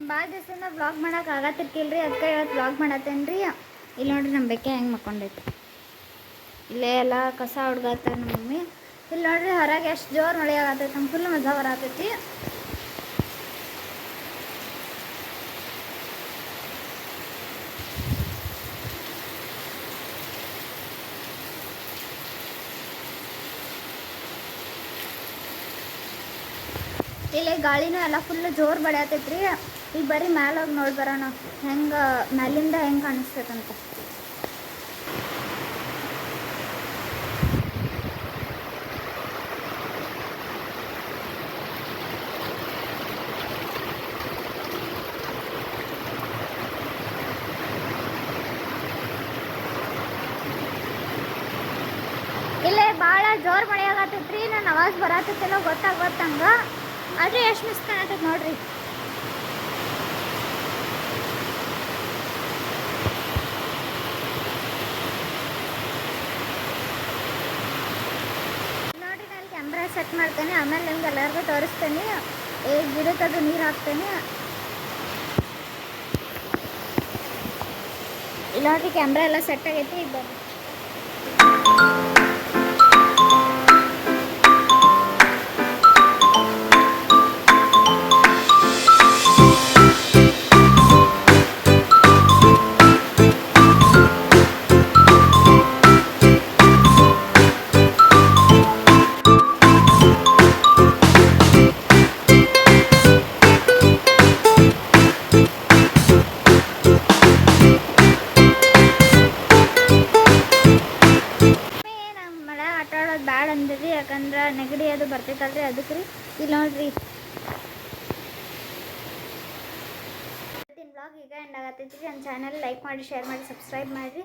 ಭಾಳ ದಿವಸದಿಂದ ವ್ಲಾಗ್ ಮಾಡೋಕೆ ಆಗತ್ತಿರ್ಕಿಲ್ರಿ, ಅದಕ್ಕೆ ಇವತ್ತು ವ್ಲಾಗ್ ಮಾಡತ್ತೇನೆ ರೀ. ಇಲ್ಲಿ ನೋಡ್ರಿ ನಮ್ಮ ಬೆಕ್ಕೆ ಹೆಂಗೆ ಮಕ್ಕೊಂಡೈತಿ. ಇಲ್ಲೇ ಎಲ್ಲ ಕಸ ಹುಡ್ಗತ್ತ ನಮ್ಮ ಮಮ್ಮಿ. ಇಲ್ಲಿ ನೋಡ್ರಿ ಹೊರಗೆ ಎಷ್ಟು ಜೋರು ಮಳೆ ಆಗತ್ತೈತಿ, ನಮ್ಗೆ ಫುಲ್ ಮಜಾ ಬರತೈತಿ. ಇಲ್ಲಿ ಗಾಳಿನೂ ಎಲ್ಲ ಫುಲ್ ಜೋರು ಬಡಿಯತೈತಿ ರೀ. ಈಗ ಬರೀ ಮ್ಯಾಲೆ ಹೋಗಿ ನೋಡಿ ಬರೋಣ ಹೆಂಗೆ ಮ್ಯಾಲಿಂದ ಹೆಂಗೆ ಕಾಣಿಸ್ತೈತಂತ. ಇಲ್ಲೇ ಭಾಳ ಜೋರು ಮಳೆ ಆಗತ್ತೈತಿ ರೀ. ನಾನು ಆವಾಜ್ ಬರತ್ತೈತೆಲ್ಲೋ ಗೊತ್ತಾಗತ್ತಂಗೆ, ಆದರೆ ಎಷ್ಟು ಮಿಸ್ ಕಾಣತೈತಿ ನೋಡ್ರಿ. ನೋಡ್ರಿ ನಾನು ಕ್ಯಾಮ್ರಾ ಸೆಟ್ ಮಾಡ್ತೇನೆ, ಆಮೇಲೆ ನಿಮ್ಗೆ ಎಲ್ಲರಿಗೂ ತೋರಿಸ್ತೇನೆ. ಗಿಡಕ್ಕದು ನೀರು ಹಾಕ್ತೇನೆ. ಇಲ್ಲ ನೋಡ್ರಿ ಕ್ಯಾಮ್ರಾ ಎಲ್ಲ ಸೆಟ್ ಆಗೈತಿ. ಈಗ ಬರ್ರಿ. ಬ್ಯಾಡ್ ಅಂದ್ರಿ, ಯಾಕಂದ್ರೆ ನೆಗಡಿ ಅದು ಬರ್ತೈತಲ್ರಿ, ಅದಕ್ಕೆ ರೀ. ಇಲ್ಲಿ ನೋಡ್ರಿ ಇವತ್ತಿನ ಬ್ಲಾಗ್ ಈಗ ಎಂಡ್ ಆಗತ್ತೈತಿ. ನನ್ನ ಚಾನಲ್ ಲೈಕ್ ಮಾಡಿ, ಶೇರ್ ಮಾಡಿ, ಸಬ್ಸ್ಕ್ರೈಬ್ ಮಾಡಿರಿ.